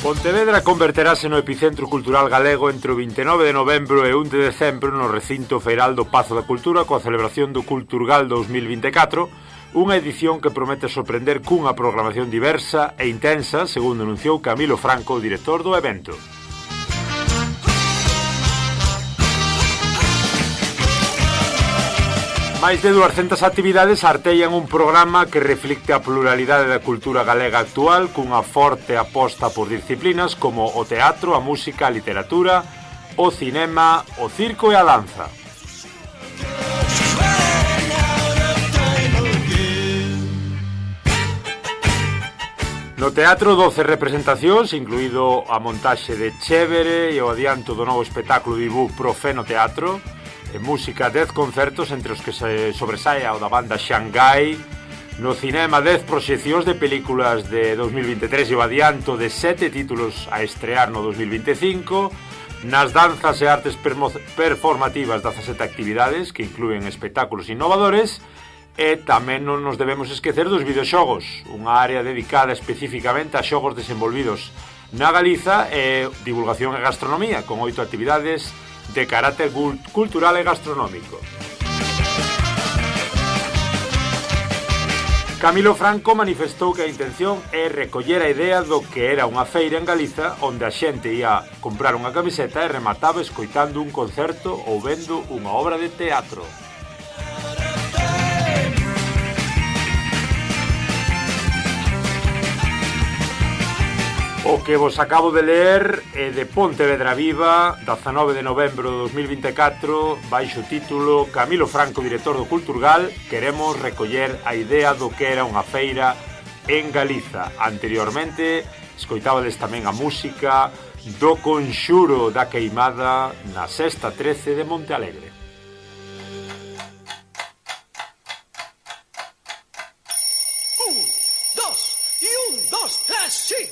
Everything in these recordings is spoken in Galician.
Pontevedra converterase no epicentro cultural galego entre o 29 de novembro e 1 de decembro no recinto feiral do Pazo da Cultura coa celebración do Culturgal 2024, unha edición que promete sorprender cunha programación diversa e intensa, segundo anunciou Camilo Franco, o director do evento. Máis de 200 actividades artellan un programa que reflicte a pluralidade da cultura galega actual cunha forte aposta por disciplinas como o teatro, a música, a literatura, o cinema, o circo e a danza. No teatro, 12 representacións, incluído a montaxe de Chévere e o adianto do novo espectáculo de Ibú Profeno Teatro. En música, 10 concertos, entre os que se sobresae o da banda Shanghai. No cinema, 10 proxeccións de películas de 2023 e o adianto de 7 títulos a estrear no 2025. Nas danzas e artes performativas, 17 actividades que incluen espectáculos innovadores. E tamén non nos debemos esquecer dos videoxogos, unha área dedicada especificamente a xogos desenvolvidos na Galiza e divulgación e gastronomía, con 8 actividades de carácter cultural e gastronómico. Camilo Franco manifestou que a intención é recoller a idea do que era unha feira en Galiza onde a xente ia comprar unha camiseta e remataba escoitando un concerto ou vendo unha obra de teatro. O que vos acabo de ler é de Pontevedra Viva, 19 de novembro de 2024, baixo o título Camilo Franco, director do Culturgal, queremos recoller a idea do que era unha feira en Galiza. Anteriormente, escoitábades tamén a música do Conxuro da Queimada na Sexta 13 de Montealegre. Un, dos, tres, sí!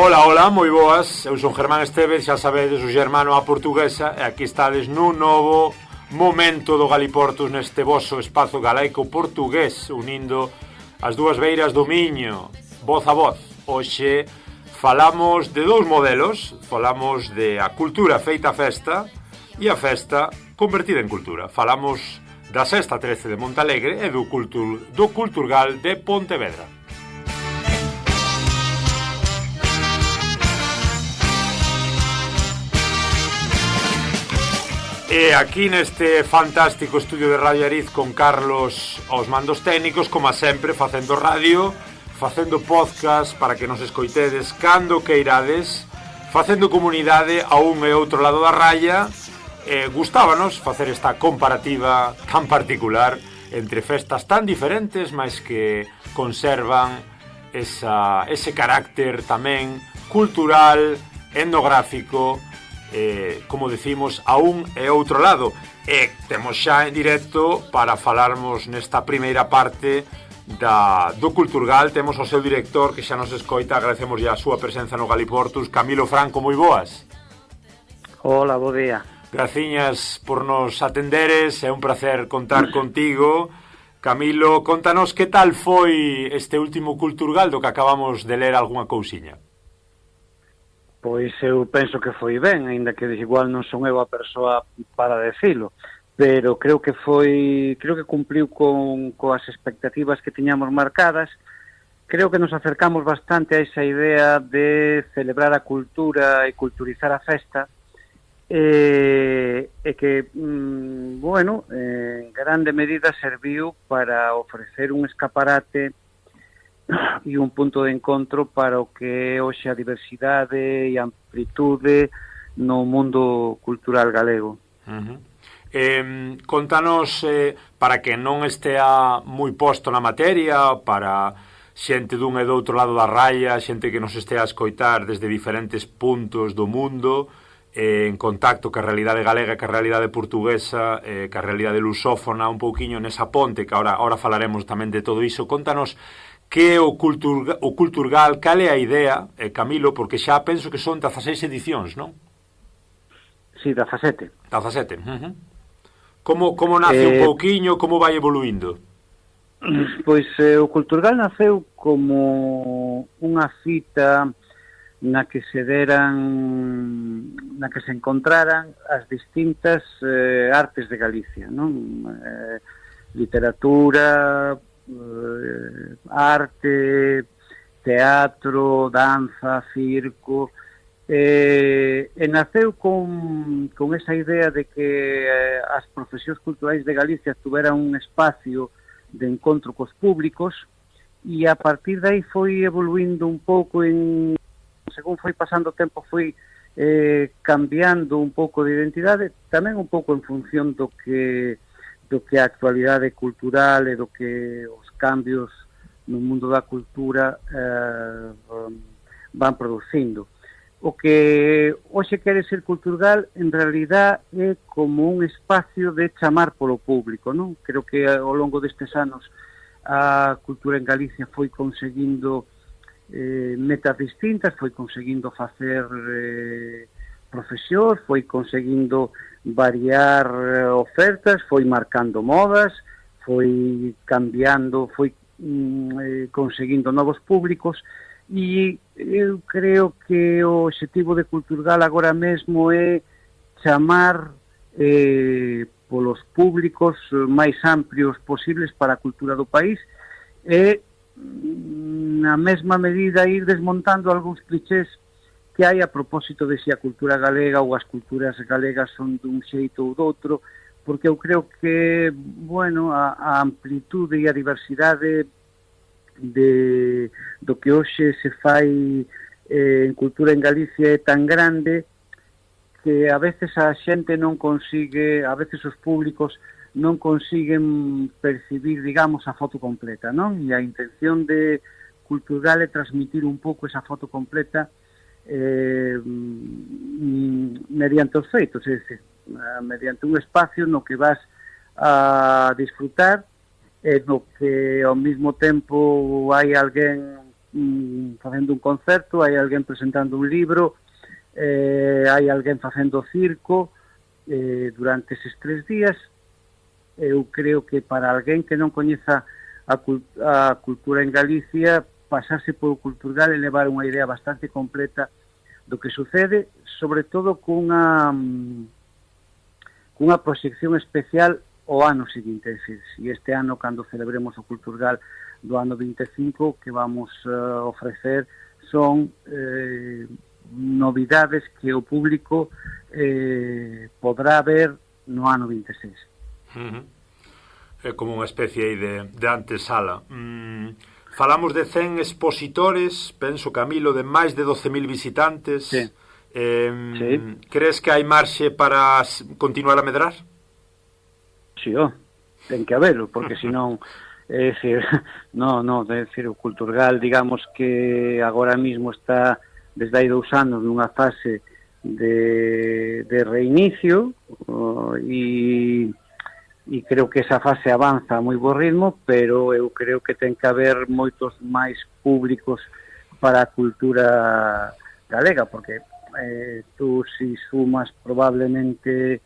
Ola, ola, moi boas, eu son Germán Esteves, xa sabedes, o xermano a portuguesa, e aquí estades nun novo momento do Galiportus neste voso espazo galaico portugués, unindo as dúas beiras do Miño, voz a voz. Hoxe falamos de dous modelos, falamos de a cultura feita festa e a festa convertida en cultura. Falamos da Sexta 13 de Montalegre e do Culturgal de Pontevedra. E aquí neste fantástico estudio de Radio Ariz con Carlos aos mandos técnicos, como sempre, facendo radio, facendo podcast para que nos escoitedes cando queirades, facendo comunidade a un e outro lado da raya. Gustábanos facer esta comparativa tan particular entre festas tan diferentes, mas que conservan ese carácter tamén cultural, etnográfico, como decimos, a un e outro lado. E temos xa en directo para falarmos nesta primeira parte do Culturgal. Temos o seu director que xa nos escoita, agradecemos a súa presenza no Galiportus. Camilo Franco, moi boas. Hola, bo día. Graciñas por nos atenderes, é un placer contar contigo. Camilo, contanos que tal foi este último Culturgal do que acabamos de ler algunha cousiña. Pois eu penso que foi ben, aínda que igual non son eu a persoa para decilo, pero creo que cumpliu coas expectativas que tiñamos marcadas. Creo que nos acercamos bastante a esa idea de celebrar a cultura e culturizar a festa, e que, en grande medida serviu para ofrecer un escaparate e un punto de encontro para o que é hoxe a diversidade e a amplitude no mundo cultural galego. Contanos, para que non estea moi posto na materia, para xente dun e do outro lado da raya, xente que nos estea a escoitar desde diferentes puntos do mundo, en contacto ca realidade galega, ca realidade portuguesa, ca realidade lusófona, un pouquiño nesa ponte, que ahora falaremos tamén de todo iso. Contanos que é o Culturgal, cal é a idea, Camilo, porque xa penso que son 16 edicións, non? Sí, 17. Como nace un pouquiño, como vai evoluindo? Pois o Culturgal naceu como unha cita na que se encontraran as distintas artes de Galicia, non? Literatura, arte, teatro, danza, circo, e naceu con esa idea de que as profesións culturais de Galicia tuveran un espacio de encontro cos públicos, e a partir de aí foi evoluindo un pouco, según foi pasando o tempo foi cambiando un pouco de identidade, tamén un pouco en función do que a actualidade cultural e do que os cambios no mundo da cultura van producindo. O que hoxe quere ser Culturgal en realidad é como un espacio de chamar polo público, non? Creo que ao longo destes anos a cultura en Galicia foi conseguindo metas distintas, foi conseguindo facer profesións, foi conseguindo variar ofertas, foi marcando modas, foi cambiando, foi conseguindo novos públicos, e eu creo que o obxectivo de Culturgal agora mesmo é chamar polos públicos máis amplios posibles para a cultura do país, e na mesma medida ir desmontando algúns clichés que hai a propósito de se a cultura galega ou as culturas galegas son dun xeito ou doutro, porque eu creo que, bueno, a amplitude e a diversidade do que hoxe se fai en cultura en Galicia é tan grande que a veces a xente non consigue, a veces os públicos non consiguen percibir, digamos, a foto completa, non? E a intención de Culturgal é transmitir un pouco esa foto completa mediante os feitos, é dicir, mediante un espacio no que vas a disfrutar, no que ao mesmo tempo hai alguén facendo un concerto, hai alguén presentando un libro, hai alguén facendo circo durante eses 3 días. Eu creo que para alguén que non coñeza a cultura en Galicia, pasarse por Culturgal e levar unha idea bastante completa do que sucede, sobre todo cunha proxección especial o ano seguinte, é dicir, se este ano, cando celebremos o Culturgal do ano 25, que vamos ofrecer son novidades que o público podrá ver no ano 26. É como unha especie aí de antesala. Falamos de 100 expositores, penso, Camilo, de máis de 12.000 visitantes. Sí. Sí. Crees que hai marxe para continuar a medrar? Sí, ten que haberlo, porque senón é dicir, é dicir, o Culturgal, digamos que agora mismo está desde hai 2 anos nunha fase de reinicio, e creo que esa fase avanza a moi bo ritmo, pero eu creo que ten que haber moitos máis públicos para a cultura galega, porque tú si sumas probablemente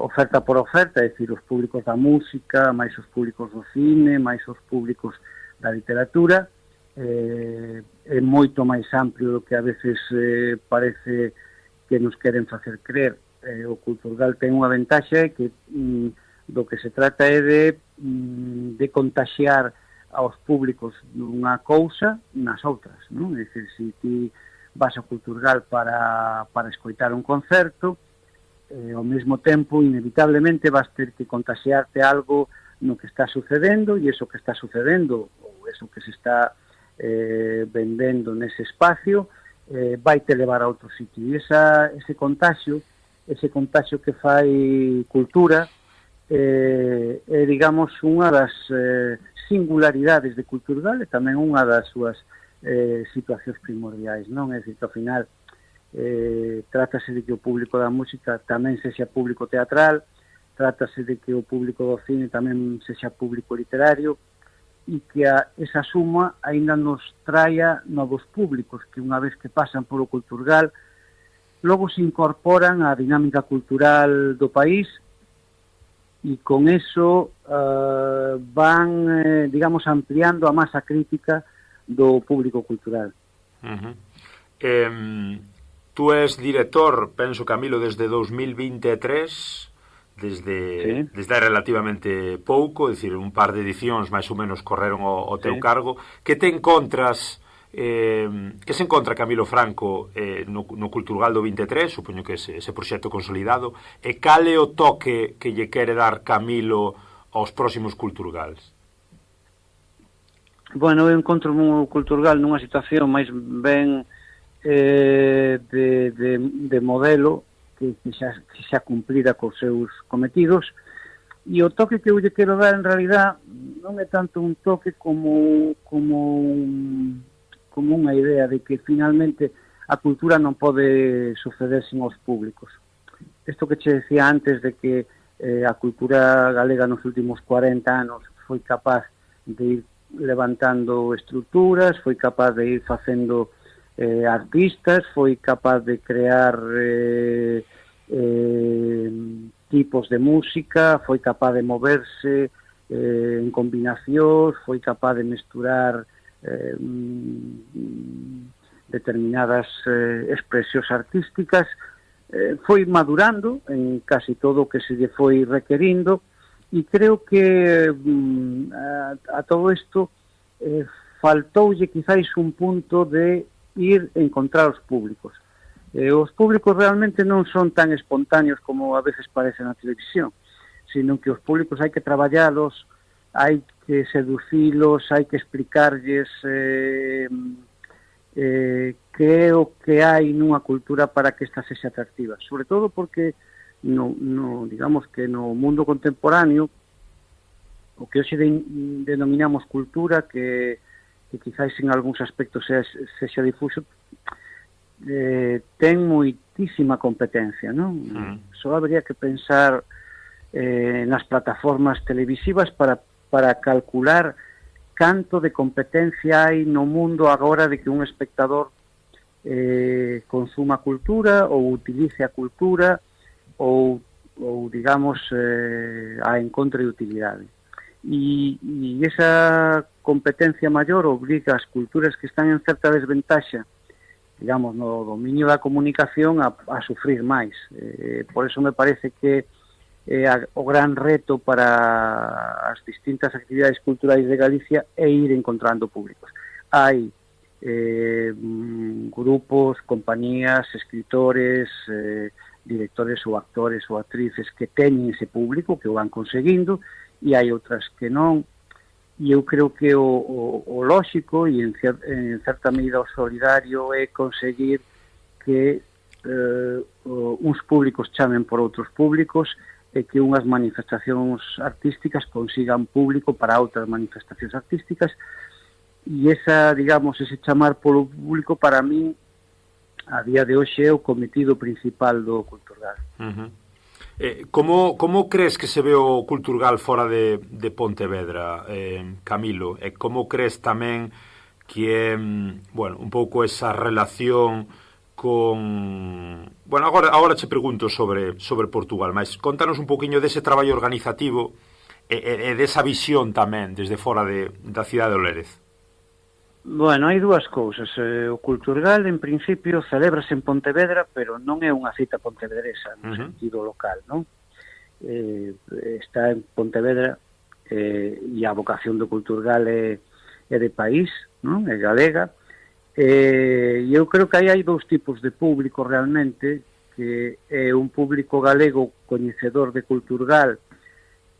oferta por oferta, é dicir, os públicos da música, máis os públicos do cine, máis os públicos da literatura, é moito máis amplio do que a veces parece que nos queren facer creer. O Culturgal ten unha ventaxa que do que se trata é de contaxiar aos públicos dunha cousa nas outras, non? É dicir, se ti vas ao Culturgal para escoitar un concerto, ao mesmo tempo, inevitablemente, vas ter que contaxiarte algo no que está sucedendo, e eso que está sucedendo, ou eso que se está vendendo nese espacio, vai te levar a outro sitio. E ese contaxio que fai cultura, é, digamos, unha das singularidades de Culturgal e tamén unha das súas situacións primordiais, non? É dicir, que ao final trátase de que o público da música tamén sexa público teatral, trátase de que o público do cine tamén sexa público literario, e que esa suma aínda nos traia novos públicos que unha vez que pasan polo Culturgal logo se incorporan á dinámica cultural do país e con eso van, digamos, ampliando a masa crítica do público cultural. Tú és director, penso, Camilo, desde 2023, desde relativamente pouco, é dicir, un par de edicións máis ou menos correron ao teu cargo. Que te encontras, que se encontra Camilo Franco no Culturgal do 23, supoño que ese proxecto consolidado, e cal é o toque que lle quere dar Camilo aos próximos Culturgals? Bueno, eu encontro o Culturgal nunha situación máis ben de modelo que xa cumplida cos seus cometidos, e o toque que eu lle quero dar en realidad non é tanto un toque como unha idea de que finalmente a cultura non pode suceder sin os públicos. Isto que che decía antes de que a cultura galega nos últimos 40 anos foi capaz de ir levantando estruturas, foi capaz de ir facendo artistas, foi capaz de crear tipos de música, foi capaz de moverse en combinacións, foi capaz de mesturar determinadas expresións artísticas, foi madurando en casi todo o que se lle foi requerindo, e creo que a todo isto faltoulle quizáis un punto de ir encontrar os públicos. Os públicos realmente non son tan espontáneos como a veces parece na televisión, sino que os públicos hai que traballalos, hai que seducilos, hai que explicarlles que é o que hai nunha cultura para que esta sexa atractiva. Sobre todo porque digamos que no mundo contemporáneo o que hoxe denominamos cultura, que quizáis en algúns aspectos sexa difuso, ten moitísima competencia, non? Só habría que pensar nas plataformas televisivas para calcular canto de competencia hai no mundo agora de que un espectador consuma cultura ou utilice a cultura ou digamos, a encontre de utilidade. E esa competencia maior obriga as culturas que están en certa desventaxa, digamos, no dominio da comunicación a sufrir máis. Por eso me parece que o gran reto para as distintas actividades culturais de Galicia é ir encontrando públicos. Hai grupos, compañías, escritores, directores ou actores ou actrices que teñen ese público, que o van conseguindo, e hai outras que non, e eu creo que o lóxico e en certa medida o solidario é conseguir que uns públicos chamen por outros públicos e que unhas manifestacións artísticas consigan público para outras manifestacións artísticas, e esa, digamos, ese chamar polo público para min a día de hoxe é o cometido principal do Culturgal. Como crees que se ve o Culturgal fora de Pontevedra, Camilo? E como crees tamén que é, bueno, un pouco esa relación con... Bueno, agora che pregunto sobre Portugal, mas contanos un poquinho dese traballo organizativo e desa visión tamén desde fora da cidade de Lérez. Bueno, hai dúas cousas. O Culturgal, en principio, celébrase en Pontevedra, pero non é unha cita pontevedresa, no sentido local, non? Está en Pontevedra e a vocación do Culturgal é de país, non? É galega. E eu creo que aí hai dous tipos de público realmente, que é un público galego coñecedor de Culturgal,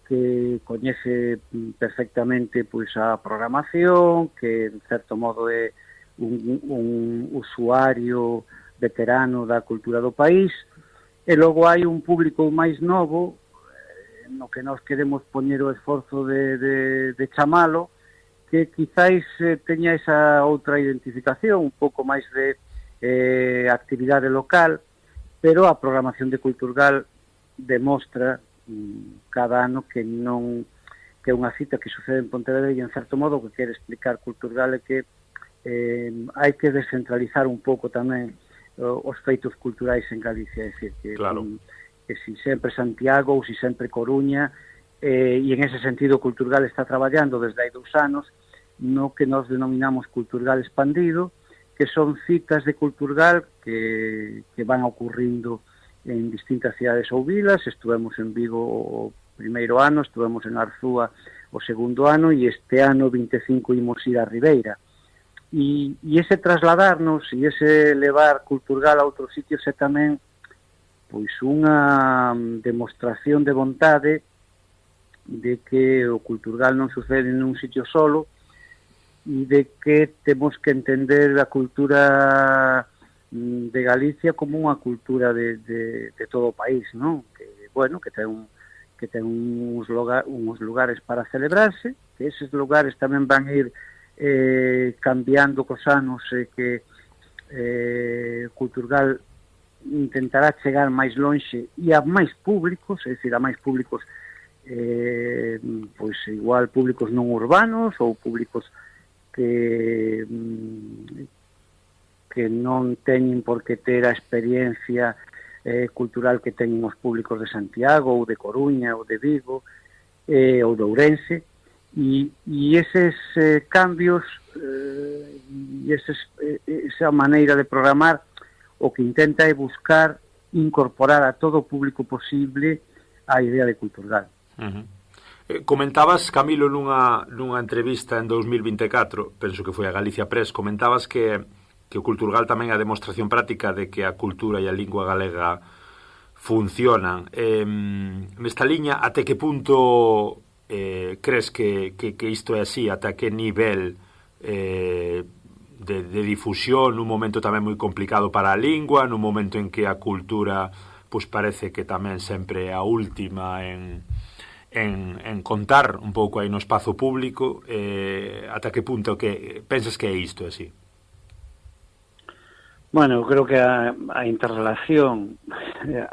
que coñece perfectamente pois a programación, que en certo modo é un usuario veterano da cultura do país, e logo hai un público máis novo no que nós queremos poñer o esforzo de chamalo, que quizáis teña esa outra identificación, un pouco máis de actividade local, pero a programación de Culturgal demostra cada ano que non que é unha cita que sucede en Pontevedra, e en certo modo o que quere explicar Culturgal é que hai que descentralizar un pouco tamén os feitos culturais en Galicia, é dicir, que, claro, que si sempre Santiago ou si sempre Coruña e en ese sentido Culturgal está traballando desde hai 2 anos no que nos denominamos Culturgal expandido, que son citas de Culturgal que van ocurrindo en distintas cidades ou vilas. Estuvemos en Vigo o primeiro ano, estuvemos en Arzúa o segundo ano, e este ano 25 imos ir a Ribeira. E ese trasladarnos e ese levar Culturgal a outros sitios é tamén pois unha demostración de vontade de que o Culturgal non sucede nun sitio solo e de que temos que entender a cultura de Galicia como unha cultura de todo o país, non? Que, bueno, que ten uns lugares para celebrarse, que eses lugares tamén van ir cambiando cos anos, que Culturgal intentará chegar máis lonxe e a máis públicos, é dicir, a máis públicos pois igual públicos non urbanos ou públicos que non teñen por que ter a experiencia cultural que teñen os públicos de Santiago ou de Coruña ou de Vigo ou de Ourense, e eses cambios e esa maneira de programar o que intenta é buscar incorporar a todo o público posible a idea de Culturgal. Comentabas, Camilo, nunha entrevista en 2024, penso que foi a Galicia Press, comentabas que o Culturgal tamén é a demostración práctica de que a cultura e a lingua galega funcionan. Nesta liña, até que punto crees que isto é así? Ata que nivel de difusión nun momento tamén moi complicado para a lingua, nun momento en que a cultura pois parece que tamén sempre é a última en contar un pouco aí no espazo público, ata que punto que pensas que é isto así? Bueno, eu creo que a interrelación,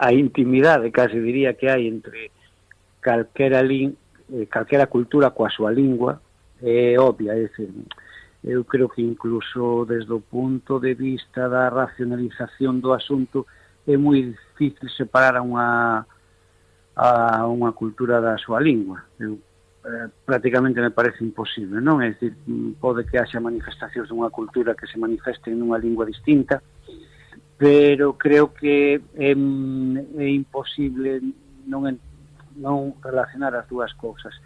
a intimidade, casi diría, que hai entre calquera cultura coa súa lingua é obvia, é dicir, eu creo que incluso desde o punto de vista da racionalización do asunto é moi difícil separar a unha cultura da súa lingua. Prácticamente me parece imposible, non? É dicir, pode que haxa manifestacións dunha cultura que se manifesten nunha lingua distinta, pero creo que é imposible non relacionar as dúas cousas.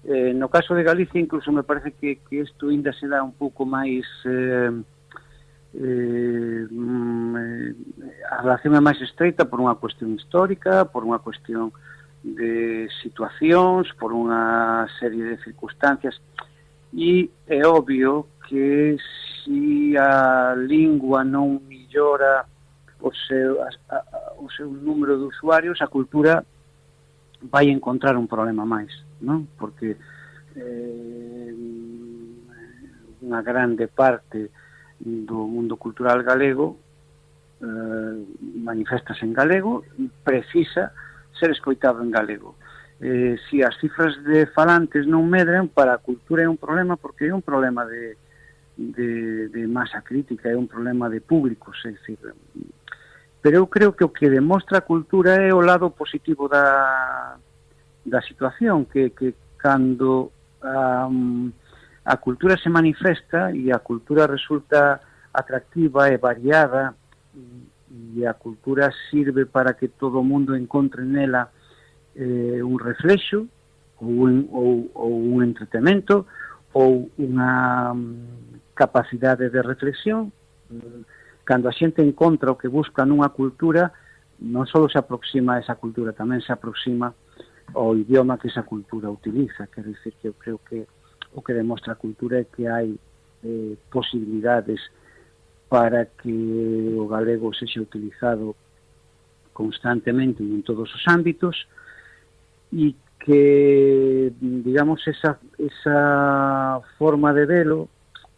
No caso de Galicia, incluso me parece que isto ainda se dá un pouco máis a relación é máis estreita por unha cuestión histórica, por unha cuestión de situacións, por unha serie de circunstancias, e é obvio que se a lingua non millora o seu número de usuarios, a cultura vai encontrar un problema máis, non? Porque unha grande parte do mundo cultural galego manifestase en galego e precisa ser escoitado en galego. Se as cifras de falantes non medren, para a cultura é un problema, porque é un problema de masa crítica, é un problema de públicos, é dicir. Pero eu creo que o que demostra a cultura é o lado positivo da situación, que cando a cultura se manifesta e a cultura resulta atractiva e variada, e a cultura sirve para que todo o mundo encontre nela un reflexo ou un entretemento ou unha capacidade de reflexión. Cando a xente encontra o que busca nunha cultura, non só se aproxima a esa cultura, tamén se aproxima ao idioma que esa cultura utiliza. Quer dizer que eu creo que o que demostra a cultura é que hai posibilidades para que o galego sexa utilizado constantemente en todos os ámbitos, e que, digamos, esa forma de velo,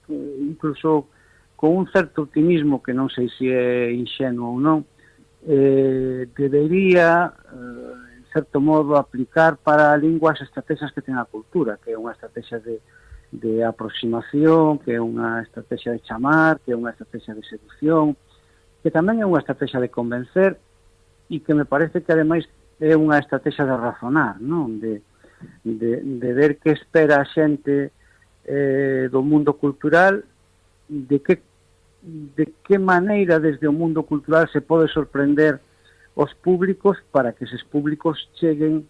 incluso con un certo optimismo, que non sei se é inxenuo ou non, debería, en certo modo, aplicar para a lingua as estrategias que ten a cultura, que é unha estrategia de aproximación, que é unha estrategia de chamar, que é unha estrategia de seducción, que tamén é unha estrategia de convencer, e que me parece que ademais é unha estrategia de razonar, non? De de ver que espera a xente do mundo cultural, de que maneira desde o mundo cultural se pode sorprender os públicos para que eses públicos cheguen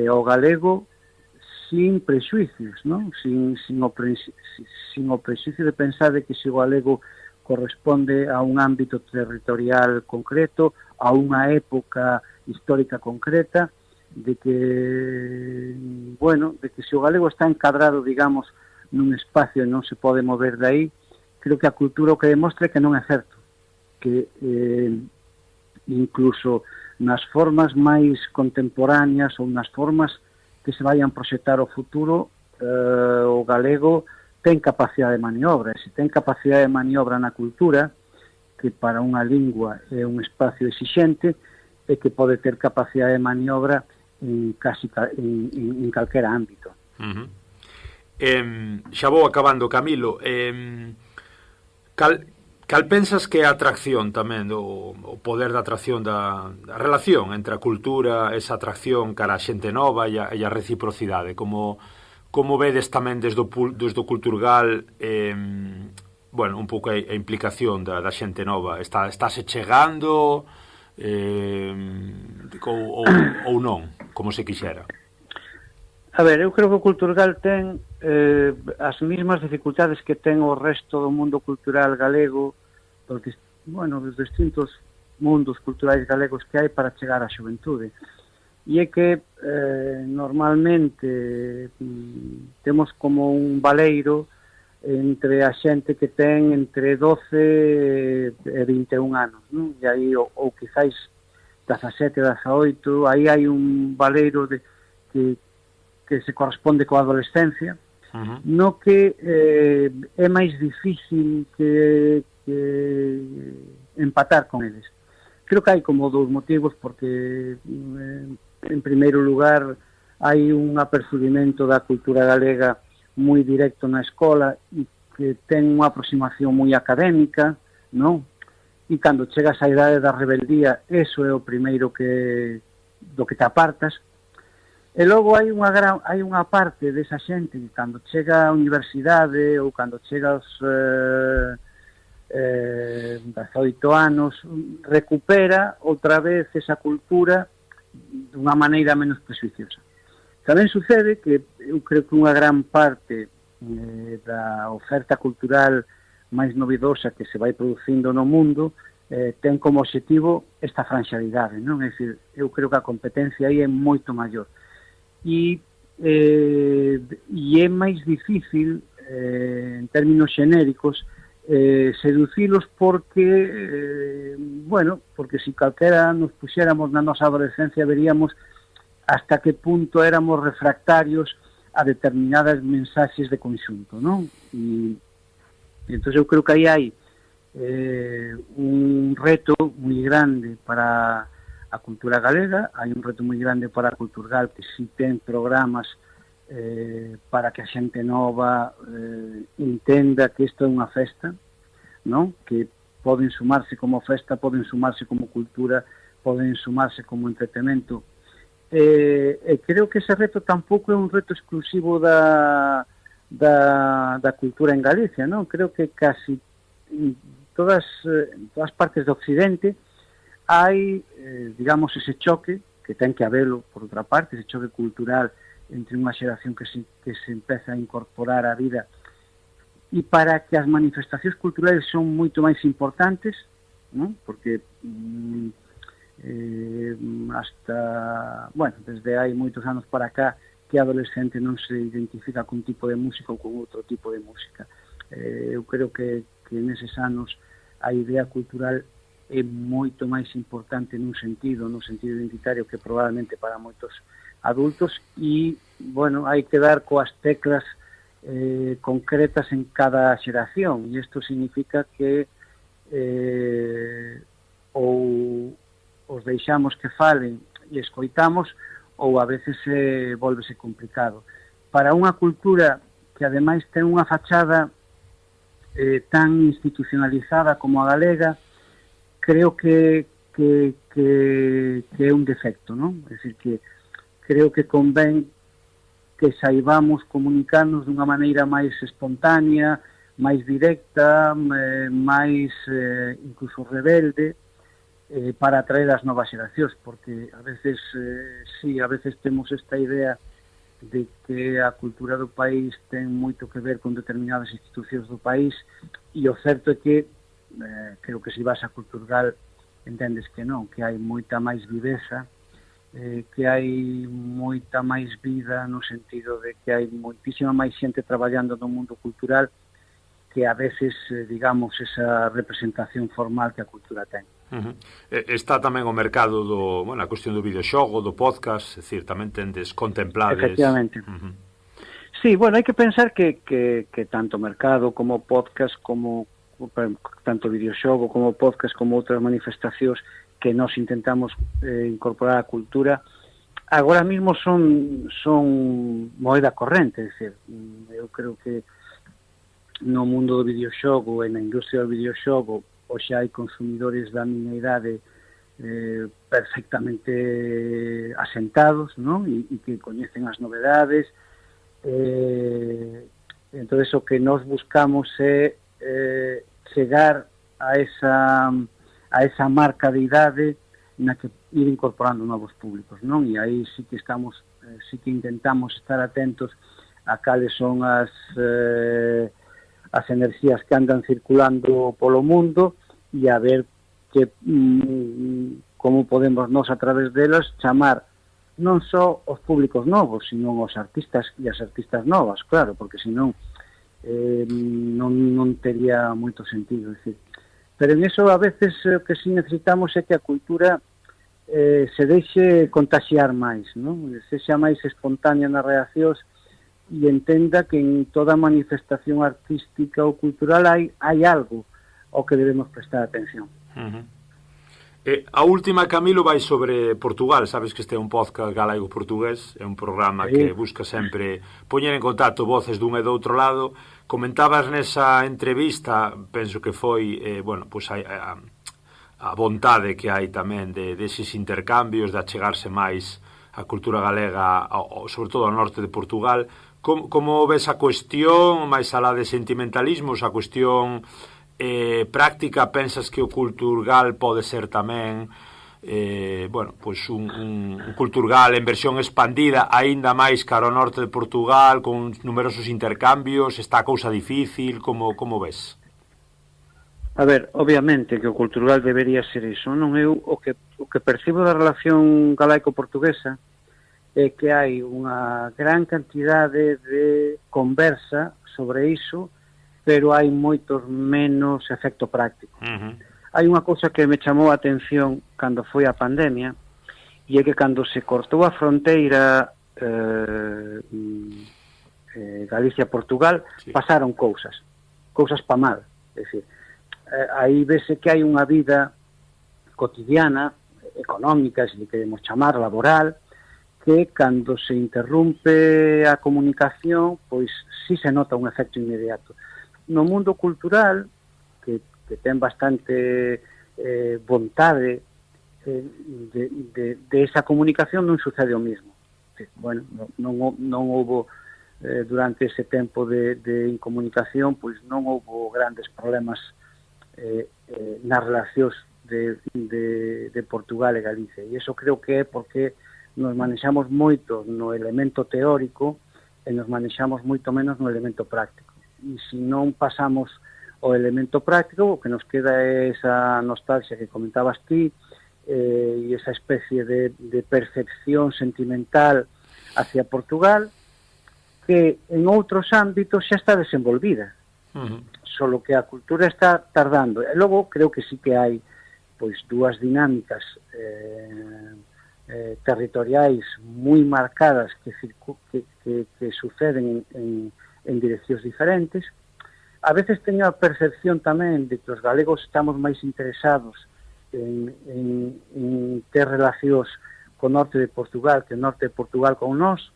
ao galego sin prexuicios, non? Sin o prexuicio de pensar de que se o galego corresponde a un ámbito territorial concreto, a unha época histórica concreta, de que se o galego está encadrado, digamos, nun espacio e non se pode mover de aí. Creo que a cultura o que demostra é que non é certo, que incluso nas formas máis contemporáneas ou nas formas que se vayan proxectar o futuro, o galego ten capacidade de maniobra. E se ten capacidade de maniobra na cultura, que para unha lingua é un espacio exixente, é que pode ter capacidade de maniobra en calquera ámbito. Xa vou acabando, Camilo. Cal pensas que é a atracción tamén, o poder da atracción da relación entre a cultura, esa atracción cara a xente nova e a reciprocidade? Como vedes tamén desde o Culturgal un pouco a implicación da xente nova? Estáse chegando ou non, como se quixera? A ver, eu creo que o Culturgal ten as mesmas dificultades que ten o resto do mundo cultural galego, dos distintos mundos culturais galegos que hai para chegar á xuventude. E é que normalmente temos como un baleiro entre a xente que ten entre 12 e 21 anos, non? E aí, ou quizáis 17, 18, aí hai un baleiro que se corresponde coa adolescencia, no que é máis difícil que empatar con eles. Creo que hai como dous motivos, porque en primeiro lugar hai un apercibimento da cultura galega moi directo na escola e que ten unha aproximación moi académica, non? E cando chegas á idade da rebeldía, eso é o primeiro do que te apartas. E logo hai unha parte desa xente que cando chega á universidade ou cando chega aos 18 anos recupera outra vez esa cultura dunha maneira menos presuiciosa. Tamén sucede que eu creo que unha gran parte da oferta cultural máis novidosa que se vai producindo no mundo ten como objetivo esta franxalidade, non? É dicir, eu creo que a competencia aí é moito maior. E é máis difícil, en términos xenéricos, seducilos porque, porque se calquera nos puxéramos na nosa adolescencia veríamos hasta que punto éramos refractarios a determinadas mensaxes de conxunto, non? E entón eu creo que aí hai un reto moi grande para a cultura galega, hai un reto moi grande para a Culturgal, que si ten programas para que a xente nova entenda que isto é unha festa, non? Que poden sumarse como festa, poden sumarse como cultura, poden sumarse como entretemento. E creo que ese reto tampouco é un reto exclusivo da cultura en Galicia, non? Creo que casi todas partes do Occidente hai, digamos, ese choque, que ten que habelo, por outra parte, ese choque cultural entre unha xeración que se empeza a incorporar á vida, e para que as manifestacións culturales son moito máis importantes, non? Porque desde hai moitos anos para cá, que adolescente non se identifica con un tipo de música ou con outro tipo de música. Eu creo que neses anos a idea cultural é moito máis importante no sentido identitario que probablemente para moitos adultos e, hai que dar coas teclas concretas en cada xeración e isto significa que ou os deixamos que falen e escoitamos ou a veces volvese complicado. Para unha cultura que ademais ten unha fachada tan institucionalizada como a galega, creo que é un defecto, non? É dicir, que creo que convén que saibamos comunicarnos dunha maneira máis espontánea, máis directa, máis incluso rebelde, para atraer as novas xeracións, porque a veces, a veces temos esta idea de que a cultura do país ten moito que ver con determinadas institucións do país, e o certo é que, creo que se vas a Culturgal entendes que non, que hai moita máis viveza, que hai moita máis vida no sentido de que hai moitísima máis xente traballando no mundo cultural que a veces, digamos, esa representación formal que a cultura ten. Está tamén o mercado a cuestión do videoxogo, do podcast, é dicir, tamén tendes contemplades. Efectivamente. Sí, hai que pensar que tanto mercado como podcast, como tanto videoxogo como podcast, como outras manifestacións que nos intentamos incorporar á cultura, agora mesmo son moeda corrente, é dicir, eu creo que no mundo do videoxogo e na industria do videoxogo hoxe hai consumidores da miña idade perfectamente asentados, non? E que coñecen as novedades, entón o que nos buscamos é chegar a esa marca de idade na que ir incorporando novos públicos, non? E aí sí que intentamos estar atentos a cales son as enerxías que andan circulando polo mundo e a ver que como podemos nós a través delas chamar non só os públicos novos, sino os artistas e as artistas novas, claro, porque senón non tería moito sentido, decir. Pero en eso a veces o que sí necesitamos é que a cultura se deixe contaxiar máis, non? Sexa máis espontánea nas reaccións e entenda que en toda manifestación artística ou cultural hai algo ao que debemos prestar atención. A última, Camilo, vai sobre Portugal. Sabes que este é un podcast galaico-portugués, é un programa que busca sempre poñer en contacto voces dun e do outro lado. Comentabas nesa entrevista, penso que foi, a vontade que hai tamén deses intercambios, de achegarse máis a cultura galega, sobre todo ao norte de Portugal. Como ves a cuestión, máis alá de sentimentalismos, a cuestión práctica? Pensas que o Culturgal pode ser tamén un Culturgal en versión expandida aínda máis cara ao norte de Portugal, con numerosos intercambios? Está a cousa difícil? Como ves? A ver, obviamente que o Culturgal debería ser iso, non? Eu o que percibo da relación galaico-portuguesa é que hai unha gran cantidade de conversa sobre iso, pero hai moitos menos efecto práctico. Hai unha cousa que me chamou a atención cando foi a pandemia, e é que cando se cortou a fronteira Galicia-Portugal, pasaron cousas pa mal. É dicir, aí vese que hai unha vida cotidiana, económica, se le queremos chamar, laboral, que cando se interrumpe a comunicación, pois sí se nota un efecto inmediato. No mundo cultural, que ten bastante vontade de esa comunicación, non sucede o mismo. Bueno, non houbo durante ese tempo de incomunicación, pois non houbo grandes problemas nas relacións de Portugal e Galicia, e iso creo que é porque nos manexamos moito no elemento teórico e nos manexamos moito menos no elemento práctico. E se non pasamos o elemento práctico, o que nos queda é esa nostalgia que comentabas ti, e esa especie de percepción sentimental hacia Portugal, que en outros ámbitos xa está desenvolvida. Solo que a cultura está tardando. E logo creo que sí que hai pois dúas dinámicas territoriais moi marcadas que suceden en direccións diferentes. A veces teño a percepción tamén de que os galegos estamos máis interesados en ter relacións co norte de Portugal que o norte de Portugal con nós,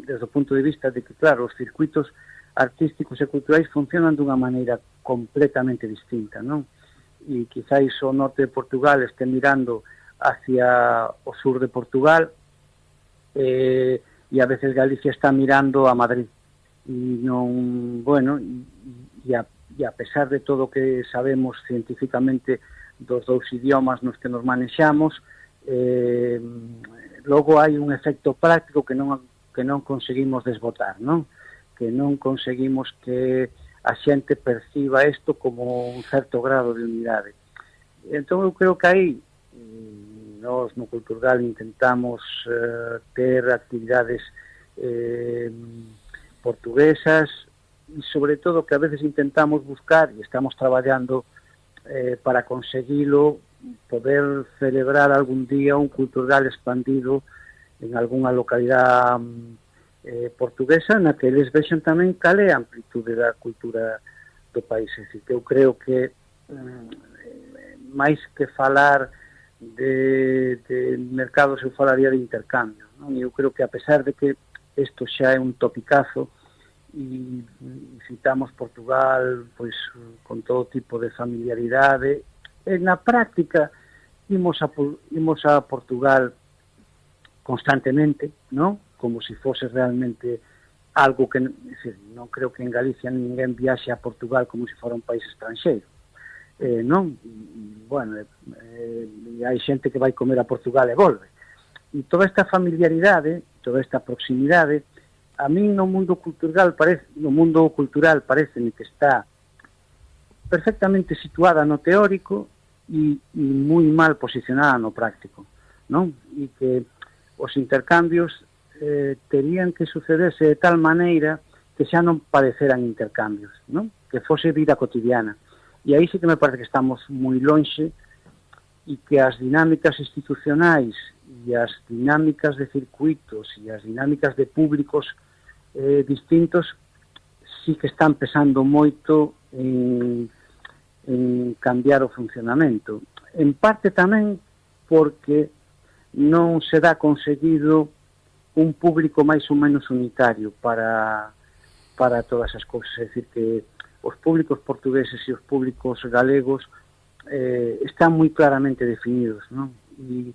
desde o punto de vista de que, claro, os circuitos artísticos e culturais funcionan dunha maneira completamente distinta, non? E quizáis o norte de Portugal este mirando hacia o sur de Portugal e e a veces Galicia está mirando a Madrid. E non, bueno, e a pesar de todo o que sabemos científicamente dos dous idiomas nos que nos manexamos, logo hai un efecto práctico que non conseguimos desbotar, non? Que non conseguimos que a xente perciba isto como un certo grado de unidade. Entón eu creo que aí nós no Culturgal intentamos ter actividades portuguesas e sobre todo que a veces intentamos buscar e estamos traballando para conseguilo, poder celebrar algún día un Culturgal expandido en algunha localidade portuguesa na que eles vexan tamén cal é a amplitude da cultura do país. É dicir, que eu creo que máis que falar de mercados eu falaría de intercambio, non? E eu creo que a pesar de que isto xa é un topicazo e citamos Portugal pois con todo tipo de familiaridade, na práctica imos a Portugal constantemente, non? Como se fose realmente algo que, decir, non creo que en Galicia ninguén viaxe a Portugal como se fora un país estranxeiro, non? Bueno, hai xente que vai comer a Portugal e volve. E toda esta familiaridade, toda esta proximidade, a min no mundo cultural parece que está perfectamente situada no teórico e moi mal posicionada no práctico, non? E que os intercambios terían que sucederse de tal maneira que xa non pareceran intercambios, non? Que fose vida cotidiana. E aí sí que me parece que estamos moi lonxe e que as dinámicas institucionais e as dinámicas de circuitos e as dinámicas de públicos distintos sí que están pesando moito en cambiar o funcionamento. En parte tamén porque non se dá conseguido un público máis ou menos unitario para todas as cousas. É dicir, que os públicos portugueses e os públicos galegos están moi claramente definidos, non? E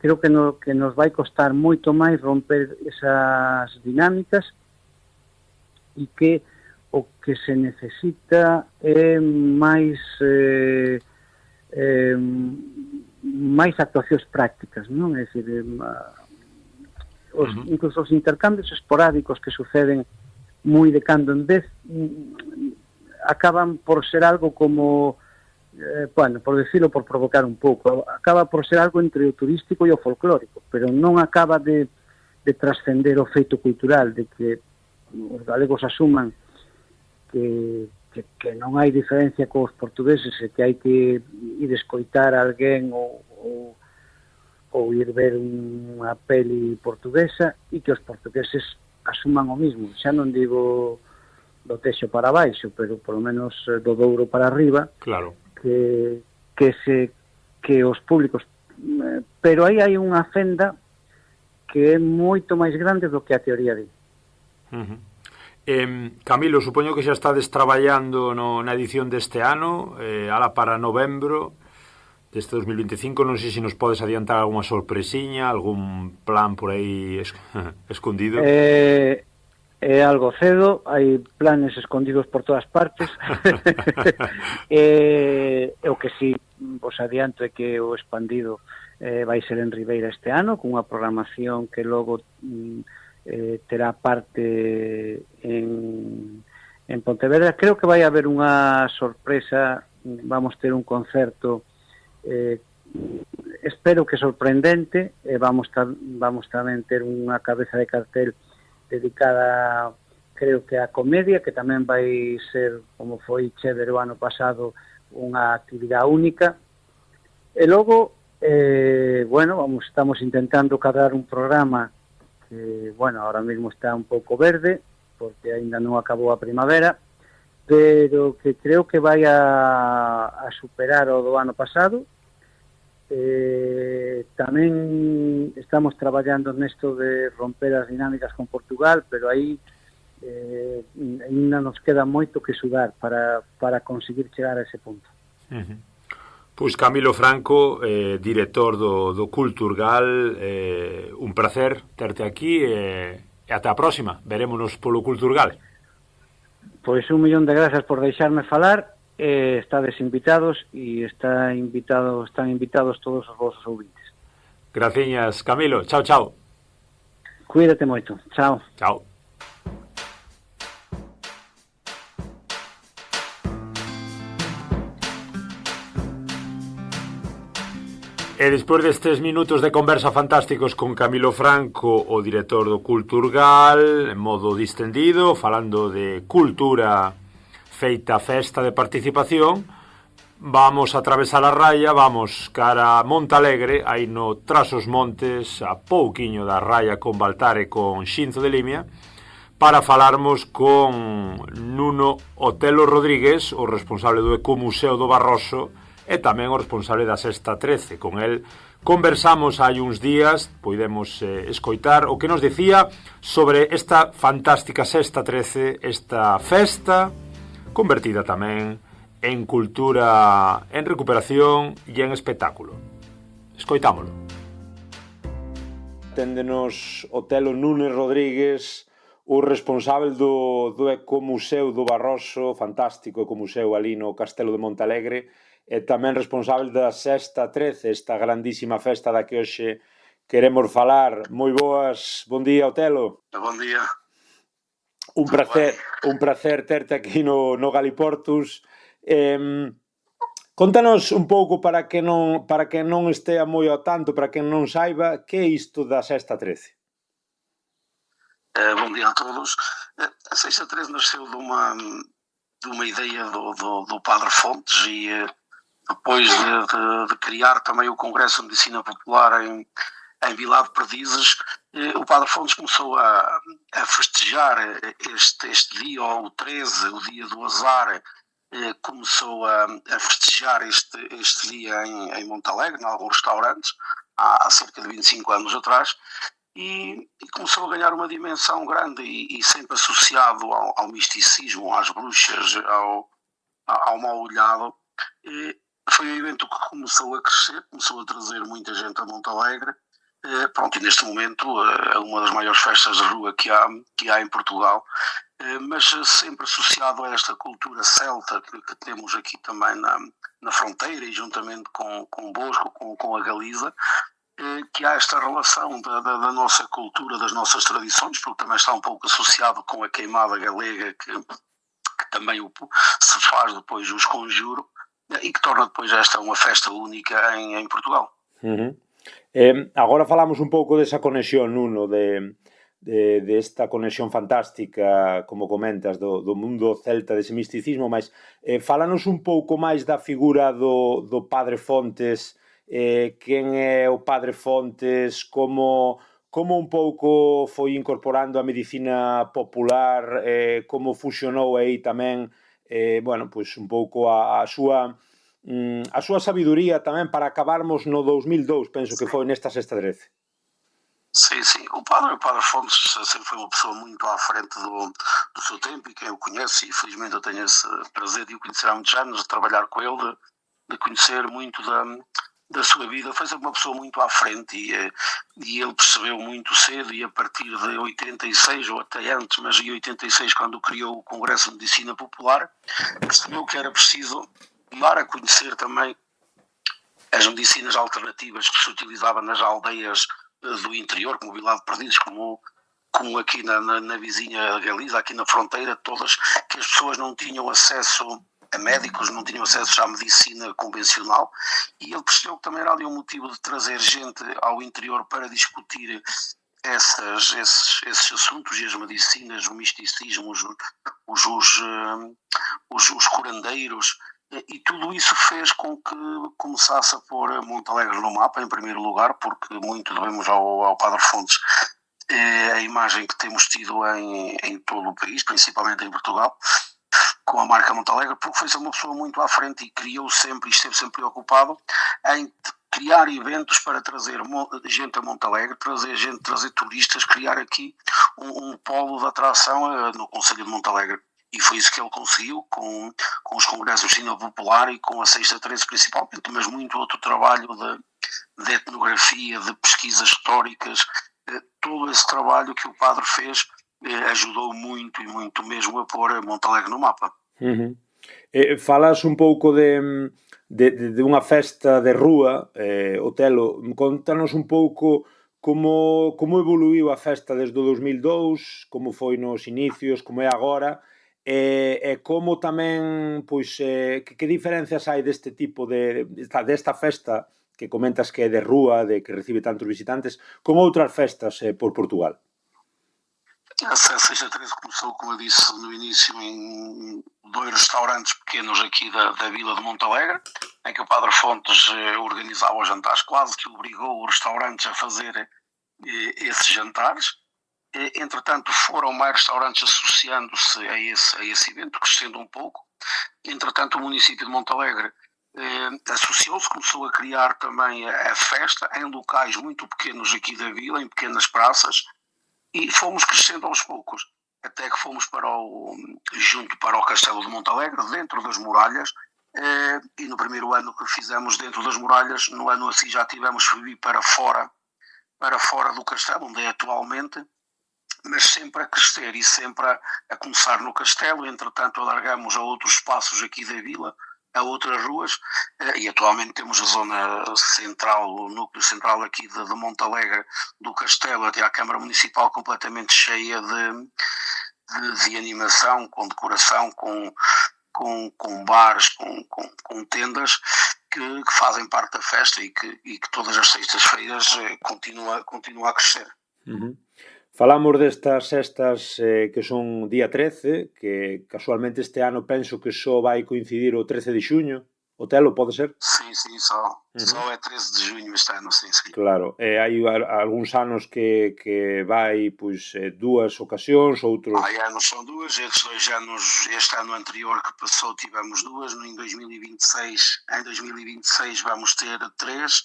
creo que nos vai costar moito máis romper esas dinámicas e que o que se necesita é máis actuacións prácticas, non? É dicir, incluso os intercambios esporádicos que suceden moi de cando en vez acaban por ser algo como bueno, por decirlo, por provocar un pouco, acaba por ser algo entre o turístico e o folclórico, pero non acaba de trascender o feito cultural, de que os galegos asuman que non hai diferencia cos portugueses e que hai que ir escoitar a alguén ou ir ver unha peli portuguesa e que os portugueses asuman o mismo. Xa non digo do Texo para baixo, pero polo menos do Douro para arriba, claro, que os públicos... Pero aí hai unha fenda que é moito máis grande do que a teoría di. Camilo, supoño que xa estades traballando na edición deste ano, ala para novembro deste 2025, non sei se nos podes adiantar alguna sorpresiña, algún plan por aí escondido. É algo cedo, hai planes escondidos por todas partes. O que si vos adianto é que o expandido vai ser en Ribeira este ano, cunha programación que logo terá parte en Pontevedra. Creo que vai haber unha sorpresa, vamos ter un concerto espero que sorprendente, vamos tamén ter unha cabeza de cartel dedicada, creo que a comedia, que tamén vai ser, como foi chévere o ano pasado, unha actividade única. E logo, bueno, estamos intentando cadrar un programa que, bueno, ahora mesmo está un pouco verde, porque aínda non acabou a primavera, pero que creo que vai a superar o do ano pasado. Tamén estamos traballando nesto de romper as dinámicas con Portugal, pero aí ainda nos queda moito que sudar para conseguir chegar a ese punto. Pois Camilo Franco, director do Culturgal, un placer terte aquí e ata a próxima. Verémonos polo Culturgal. Pois 1.000.000 de grazas por deixarme falar, estades invitados e están invitados todos os vosos ouvintes. Graciñas, Camilo. Chao, chao. Cuídate moito. Chao. Chao. E despois destes minutos de conversa fantásticos con Camilo Franco, o director do Culturgal, en modo distendido, falando de cultura feita festa de participación, vamos a atravesar a raya, vamos cara a Montalegre, aí no Tras os Montes, a pouquiño da raya con Baltar e con Xinzo de Limia, para falarmos con Nuno Otelo Rodríguez, o responsable do Ecomuseo do Barroso, e tamén o responsable da Sexta 13. Con el conversamos hai uns días, podemos escoitar o que nos decía sobre esta fantástica Sexta 13, esta festa convertida tamén en cultura, en recuperación e en espectáculo. Escoitámolo. Téndenos Otelo Núñez Rodríguez, o responsable do Ecomuseo do Barroso, fantástico Ecomuseo ali no Castelo de Montalegre, e tamén responsable da Sexta 13, esta grandísima festa da que hoxe queremos falar. Moi boas, bon día, Otelo. Bon día. Un placer terte aquí no Galiportus. Contanos un pouco para que non estea moi ao tanto, para que non saiba, que é isto da Sexta 13? Bon dia a todos. A Sexta 13 nasceu dunha ideia do Padre Fontes e depois de criar também o Congresso de Medicina Popular em Vilar de Perdizes, o Padre Fontes começou a festejar este dia, ou o 13, o dia do azar, começou a festejar este dia em Montalegre, em alguns restaurantes, há cerca de 25 anos atrás, e começou a ganhar uma dimensão grande e sempre associado ao misticismo, às bruxas, ao mal olhado. Foi um evento que começou a crescer, começou a trazer muita gente a Montalegre. Pronto, e neste momento é uma das maiores festas de rua que há em Portugal, mas sempre associado a esta cultura celta que temos aqui também na fronteira e juntamente com Bosco, com a Galiza, que há esta relação da nossa cultura, das nossas tradições, porque também está um pouco associado com a queimada galega que também se faz depois os conjuro, e que torna depois esta uma festa única em Portugal. Uhum. Agora falamos un pouco desa conexión, Nuno, desta conexión fantástica, como comentas, do mundo celta, dese misticismo, mas fálanos un pouco máis da figura do Padre Fontes, quen é o Padre Fontes, como un pouco foi incorporando a medicina popular, como fusionou aí tamén, bueno, pois un pouco a súa sabiduría tamén para acabarmos no 2002, penso que foi nesta Sexta 13. Sim. O Padre Fontes sempre foi uma pessoa muito à frente do seu tempo, e quem o conhece, e felizmente eu tenho esse prazer de o conhecer há muitos anos, de trabalhar com ele, de conhecer muito da sua vida, foi sempre uma pessoa muito à frente, e ele percebeu muito cedo, e a partir de 86, ou até antes, mas em 86, quando criou o Congresso de Medicina Popular, percebeu que era preciso dar a conhecer também as medicinas alternativas que se utilizavam nas aldeias do interior, como Vilar de Perdizes, como aqui na vizinha Galiza, aqui na fronteira, todas, que as pessoas não tinham acesso a médicos, não tinham acesso à medicina convencional, e ele percebeu que também era ali um motivo de trazer gente ao interior para discutir esses assuntos e as medicinas, o misticismo, os curandeiros, e tudo isso fez com que começasse a pôr Montalegre no mapa, em primeiro lugar, porque muito devemos ao Padre Fontes a imagem que temos tido em todo o país, principalmente em Portugal, com a marca Montalegre, porque foi uma pessoa muito à frente e criou sempre, e esteve sempre preocupado em criar eventos para trazer gente a Montalegre, trazer turistas, criar aqui um polo de atração no concelho de Montalegre. E foi isso que ele conseguiu com os congressos de ensino popular e com a Sexta 13 principalmente, mas muito outro trabalho de etnografia, de pesquisas históricas, todo esse trabalho que o padre fez ajudou muito e muito mesmo a pôr Montalegre no mapa. Falas un pouco de unha festa de rúa, Otelo, contanos un pouco como evoluiu a festa desde o 2002, como foi nos inicios, como é agora, e como tamén, pois, que diferencias hai deste tipo desta festa que comentas que é de rúa, de que recibe tantos visitantes, con outras festas por Portugal? A Sexta 13 começou, como eu disse no início, em 2 restaurantes pequenos aqui da Vila de Montalegre, em que o Padre Fontes organizava os jantares, quase que obrigou os restaurantes a fazer esses jantares. Entretanto, foram mais restaurantes associando-se a esse evento, crescendo um pouco. Entretanto, o município de Montalegre associou-se, começou a criar também a festa em locais muito pequenos aqui da vila, em pequenas praças, e fomos crescendo aos poucos, até que fomos junto para o Castelo de Montalegre, dentro das muralhas, e no primeiro ano que fizemos dentro das muralhas, no ano assim já tivemos que ir para fora do castelo, onde é atualmente, mas sempre a crescer e sempre a começar no castelo. Entretanto alargamos a outros espaços aqui da vila, a outras ruas, e atualmente temos a zona central, o núcleo central aqui de Montalegre, do castelo até à Câmara Municipal, completamente cheia de animação, com decoração, com bares, com tendas que fazem parte da festa e que todas as sextas-feiras continua a crescer. Falamos destas sextas que son día 13, que casualmente este ano penso que só vai coincidir o 13 de xuño. Otelo, pode ser? Sim, só é 13 de junho este ano, sim. Claro, hai algúns anos que vai, pois, 2 ocasións, outros... Hai anos são 2, estes 2 anos, este ano anterior que passou tivemos 2, em 2026 vamos ter 3,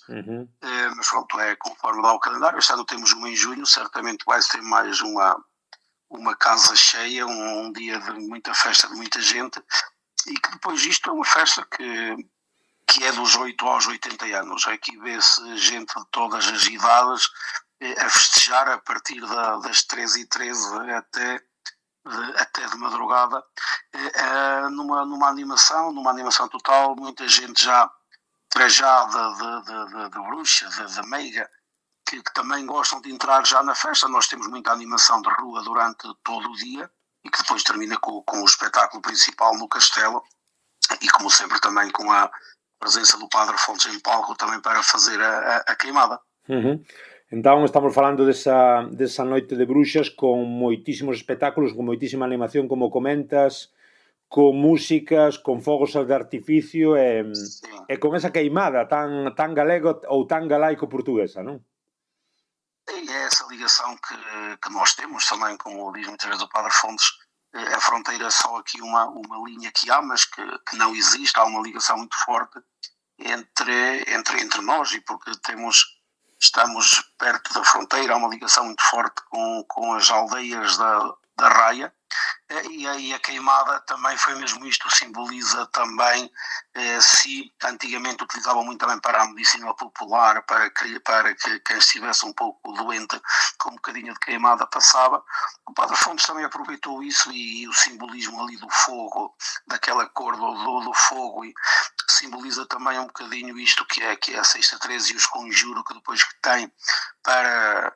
mas pronto, é conforme dá o calendário. Este ano temos uma em junho, certamente vai ter mais uma casa cheia, um dia de muita festa, de muita gente, e que depois isto é uma festa que é dos 8 aos 80 anos. Aqui vê-se gente de todas as idades a festejar a partir das 13h13 até de madrugada, numa animação total, muita gente já trajada de bruxa, de meiga, que também gostam de entrar já na festa. Nós temos muita animação de rua durante todo o dia, e que depois termina com o espetáculo principal no castelo, e como sempre também com a presença do Padre Fontes em palco também para fazer a queimada. Então estamos falando desa noite de bruxas con moitísimos espectáculos, con moitísima animación, como comentas, con músicas, con fogos de artificio e con esa queimada tan galega ou tan galaico-portuguesa, non? E é essa ligação que nós temos também, como diz muitas vezes o Padre Fontes, a fronteira é só aqui uma linha que há, mas que não existe. Há uma ligação muito forte entre nós, e porque estamos perto da fronteira, há uma ligação muito forte com as aldeias da Raia, e aí a queimada também foi mesmo isto, simboliza também, se antigamente utilizavam muito também para a medicina popular, para que quem estivesse um pouco doente com um bocadinho de queimada passava. O Padre Fontes também aproveitou isso, e o simbolismo ali do fogo, daquela cor do fogo, e simboliza também um bocadinho isto que é a Sexta 13 e os conjuros que depois tem para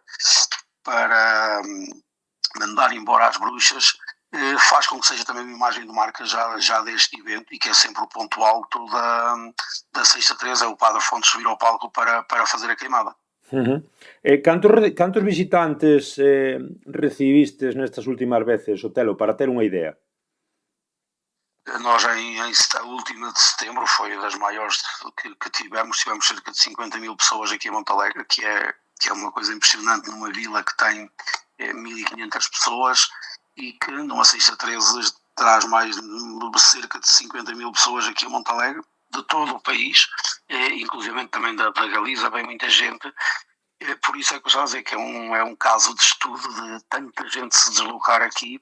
mandar embora as bruxas, faz com que seja também uma imagem de marca já deste evento, e que é sempre o ponto alto da Sexta 13, é o Padre Fontes subir ao palco para fazer a queimada. Cantos visitantes recibistes nestas últimas veces, Otelo, para ter unha idea? Nós a última de setembro foi das maiores que tivemos cerca de 50 mil pessoas aqui em Montalegre, que é uma coisa impressionante numa vila que tem 1.500 pessoas, e que numa Sexta 13 traz mais de cerca de 50 mil pessoas aqui em Montalegre, de todo o país, inclusive também da Galiza, vem muita gente. Por isso é que eu já dizer que é um caso de estudo de tanta gente se deslocar aqui,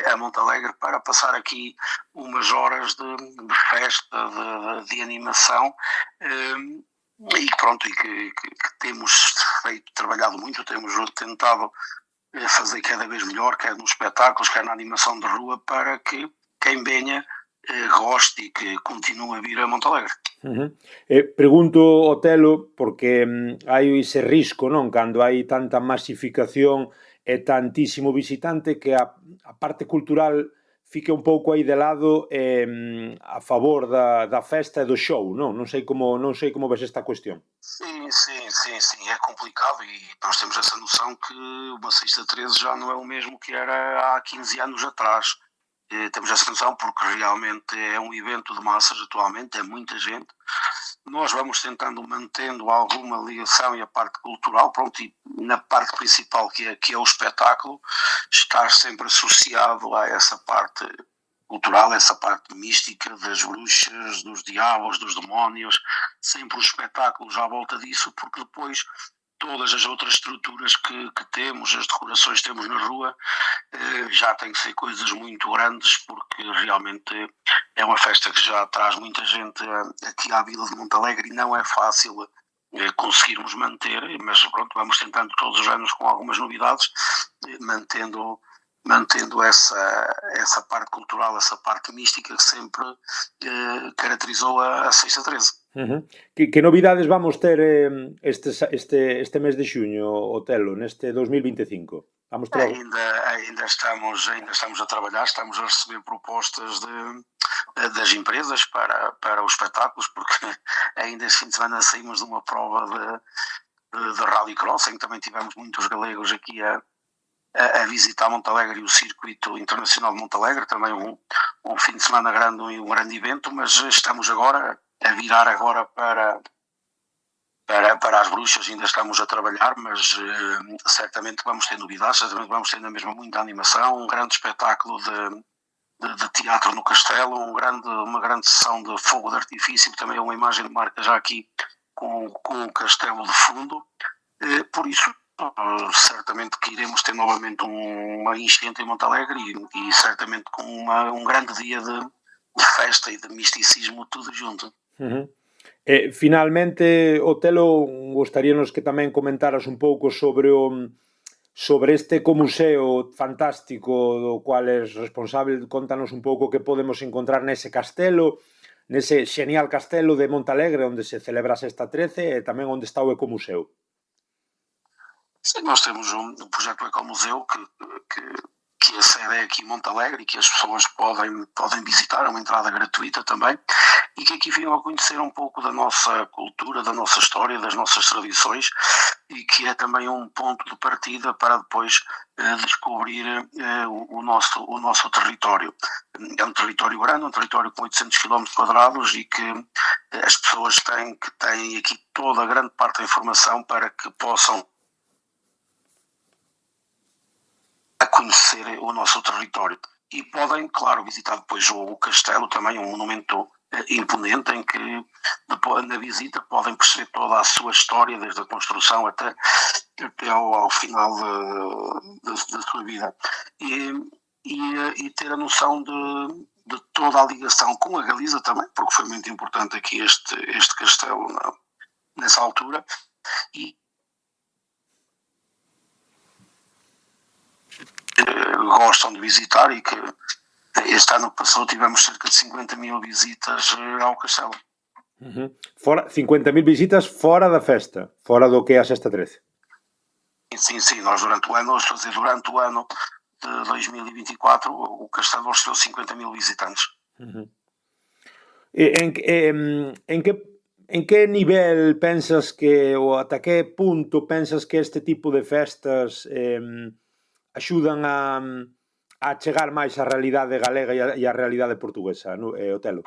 a Montalegre para passar aqui umas horas de festa, de animação, e pronto, e que temos trabalhado muito, temos tentado fazer cada vez melhor, quer nos espetáculos, quer na animação de rua, para que quem venha goste e que continue a vir a Montalegre. Pregunto, Otelo, porque hai ese risco, non? Cando hai tanta masificación e tantísimo visitante, que a parte cultural fique un pouco aí de lado a favor da festa e do show, non? Non sei como ves esta cuestión. Sim, é complicado e nós temos essa noção que uma Sexta 13 já não é o mesmo que era há 15 anos atrás. Temos essa noção porque realmente é um evento de massas atualmente, é muita gente. Nós vamos tentando mantendo alguma ligação e a parte cultural, pronto, e na parte principal que é o espetáculo, estar sempre associado a essa parte cultural, essa parte mística das bruxas, dos diabos, dos demónios, sempre os espetáculos à volta disso, porque depois todas as outras estruturas que temos, as decorações que temos na rua, já tem que ser coisas muito grandes, porque realmente é uma festa que já traz muita gente aqui à Vila de Montalegre e não é fácil conseguirmos manter, mas pronto, vamos tentando todos os anos com algumas novidades, mantendo essa parte cultural, essa parte mística que sempre caracterizou a Sexta 13. Que novidades vamos ter este mes de xuño, Otelo, neste 2025? Vamos ter... Ainda estamos a trabalhar, estamos a receber propostas das empresas para os espetáculos, porque ainda este fim de semana saímos de uma prova de rallycross, em que também tivemos muitos galegos aqui a visitar Montalegre e o Circuito Internacional de Montalegre, também um fim de semana grande e um grande evento, mas estamos agora a virar agora para as bruxas, ainda estamos a trabalhar, mas certamente vamos ter novidades, certamente vamos ter na mesma muita animação, um grande espetáculo de teatro no Castelo, uma grande sessão de fogo de artifício, que também é uma imagem de marca já aqui com o Castelo de fundo, por isso certamente que iremos ter novamente uma enchente em Montalegre e certamente com um grande dia de festa e de misticismo tudo junto. Finalmente, Otelo, gostaríanos que tamén comentaras un pouco sobre este ecomuseo fantástico do cual és responsable. Contanos un pouco que podemos encontrar nese castelo, nese xenial castelo de Montalegre onde se celebra a Sexta 13 e tamén onde está o ecomuseo. Sim, nós temos um projeto Ecomuseu que a sede é aqui em Montalegre e que as pessoas podem visitar, é uma entrada gratuita também, e que aqui vinham a conhecer um pouco da nossa cultura, da nossa história, das nossas tradições, e que é também um ponto de partida para depois descobrir o nosso território. É um território grande, um território com 800 km quadrados e que as pessoas têm aqui toda a grande parte da informação para que possam a conhecer o nosso território. E podem, claro, visitar depois o castelo, também um monumento imponente, em que depois, na visita, podem perceber toda a sua história, desde a construção até ao final da sua vida. E ter a noção de toda a ligação com a Galiza também, porque foi muito importante aqui este castelo nessa altura. Gostam de visitar e que este ano que passou tivemos cerca de 50.000 visitas ao castelo. 50.000 visitas fora da festa, fora do que é a Sexta 13. Sim, nós durante o ano de 2024 o castelo recebeu 50.000 visitantes. En que nivel pensas que, ou ata que punto pensas que este tipo de festas axudan a chegar máis á realidade galega e á realidade portuguesa, Otelo?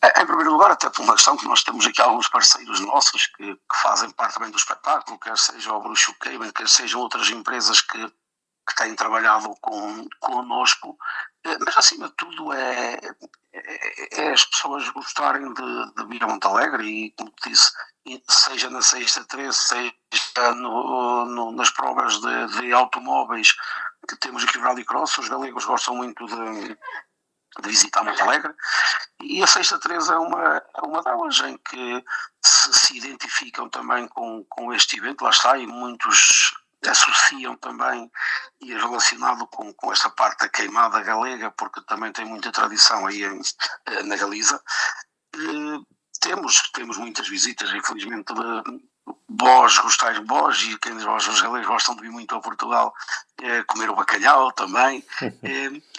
Em primeiro lugar, até por uma questão que nós temos aqui alguns parceiros nossos que fazem parte também do espetáculo, quer seja o Bruxo Cable, quer sejam outras empresas que têm trabalhado connosco, mas acima de tudo é as pessoas gostarem de vir a Montalegre e, como te disse, seja na Sexta 13, seja nas provas de automóveis, temos aqui o Rallycross, os galegos gostam muito de visitar Montalegre, e a Sexta 13 é uma delas em que se identificam também com este evento, lá está, e muitos associam também e relacionado com esta parte da queimada galega, porque também tem muita tradição aí na Galiza. Temos muitas visitas, infelizmente, de vós gostais de vós, e quem diz vós, os galegos gostam de vir muito a Portugal comer o bacalhau também,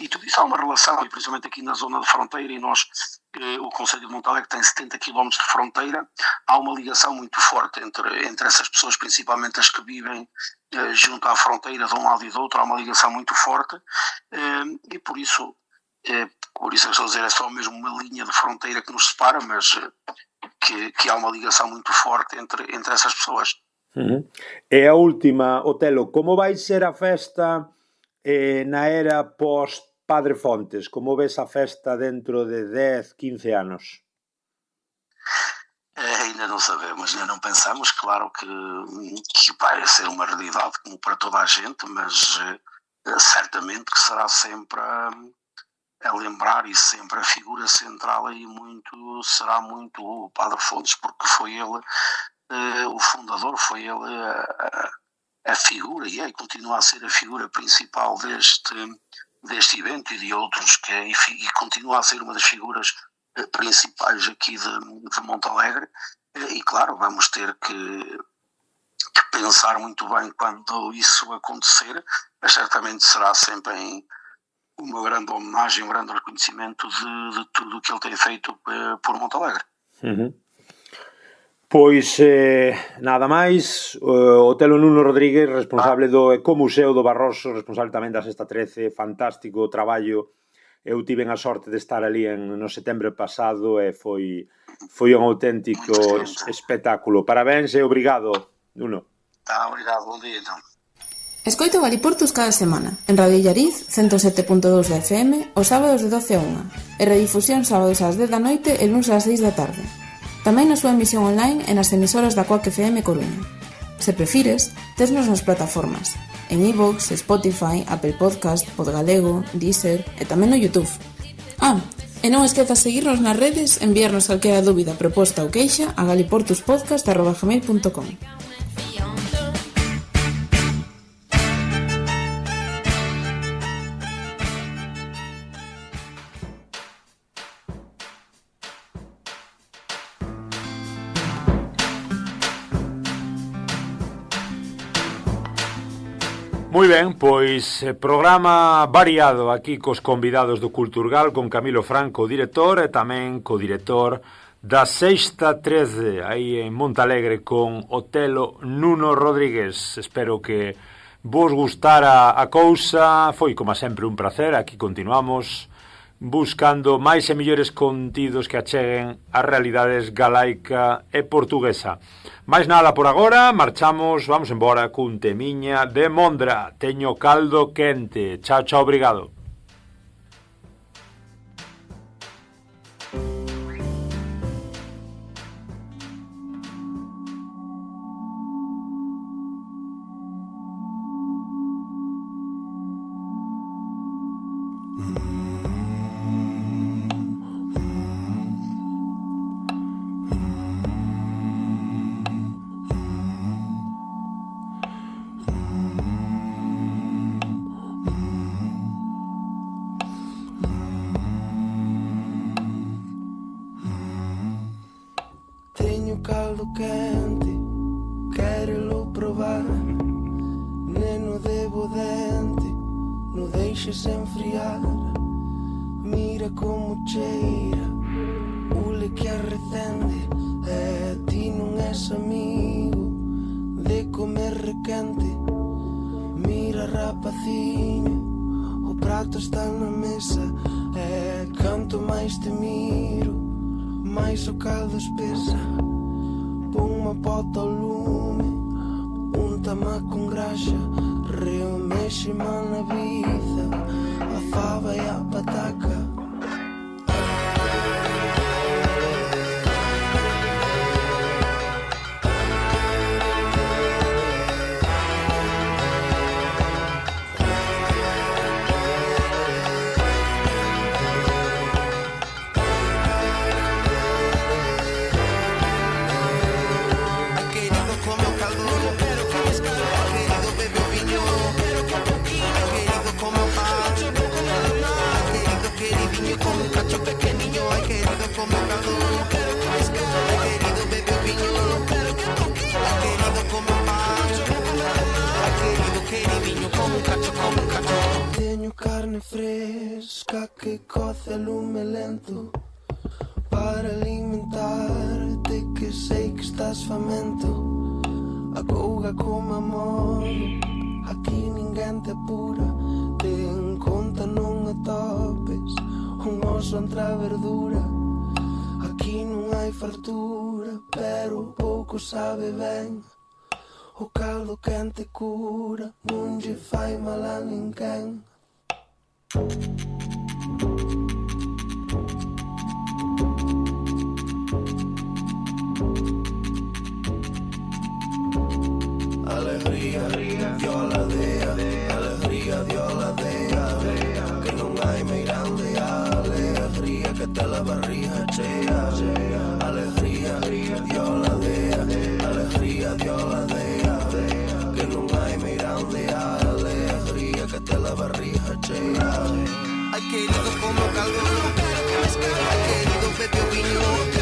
e tudo isso há uma relação, e principalmente aqui na zona de fronteira, e nós, o Concelho de Montalegre tem 70 km de fronteira, há uma ligação muito forte entre essas pessoas, principalmente as que vivem junto à fronteira de um lado e do outro, há uma ligação muito forte, e por isso eu estou a dizer, é só mesmo uma linha de fronteira que nos separa, mas que há uma ligação muito forte entre essas pessoas. E a última, Otelo, como vai ser a festa na era pós-Padre Fontes? Como ves a festa dentro de 10, 15 anos? Ainda não sabemos, ainda não pensamos. Claro que vai ser uma realidade como para toda a gente, mas certamente que será sempre a lembrar, e sempre a figura central aí será muito o Padre Fontes, porque foi ele o fundador, foi ele a figura, e continua a ser a figura principal deste evento e de outros, e continua a ser uma das figuras principais aqui de Montalegre, e claro, vamos ter que pensar muito bem quando isso acontecer, mas certamente será sempre uma grande homenagem, um grande reconhecimento de tudo o que ele tem feito por Montalegre. Pois, nada máis, Otelo Nuno Rodríguez, responsable do Ecomuseo do Barroso, responsable tamén da Sexta 13, fantástico traballo. Eu tive a sorte de estar ali no setembro pasado e foi un auténtico espetáculo. Parabéns e obrigado, Nuno. Obrigado, bom dia então. Escoito Galiportus cada semana, en Radio Illariz 107.2 de FM, os sábados de 12 a 1, e redifusión sábados ás 10 da noite e luns ás 6 da tarde. Tamén na súa emisión online e nas emisoras da Coac FM Coruña. Se prefires, tesnos nas plataformas, en iVoox, Spotify, Apple Podcast, Podgalego, Deezer e tamén no YouTube. E non esquezas seguirnos nas redes, enviarnos calquera dúbida, proposta ou queixa a galiportuspodcast@gmail.com. Moi ben, pois programa variado aquí cos convidados do Culturgal, con Camilo Franco, director, e tamén co-director da Sexta 13, aí en Montalegre, con Otelo Nuno Rodríguez. Espero que vos gustara a cousa. Foi, como sempre, un placer. Aquí continuamos buscando máis e mellores contidos que acheguen as realidades galaica e portuguesa. Mais nada por agora, marchamos, vamos embora cun temiña de Mondra. Teño caldo quente. Chao, chao, obrigado. Caldo quente, quero provar. Neno debo dente, não deixes enfriar. Mira como cheira, ule que arrecende. Ti non és amigo de comer requente. Mira rapaciño, o prato está na mesa. Canto máis te miro, máis o caldo espesa. Pon uma pota ao lume, unta-me com graxa, remexe-me na vida, a fava e a pataca. fresca que coce lume lento para alimentarte, que sei que estás famento. Acouga como amor, aquí ninguén te apura. Ten conta, non atopes un oso entre a verdura. Aquí non hai fartura, pero pouco sabe ben. O caldo quente cura, non lle fai mal a ninguén. Alegría, violadea, alegría, violadea, que non hai meirande, alegría, que te la barriga chea. Alegría, violadea, alegría, violadea, que non hai meirande, alegría, que te la barriga chea. Ay, querido, como calor, ay, querido, vete opinión.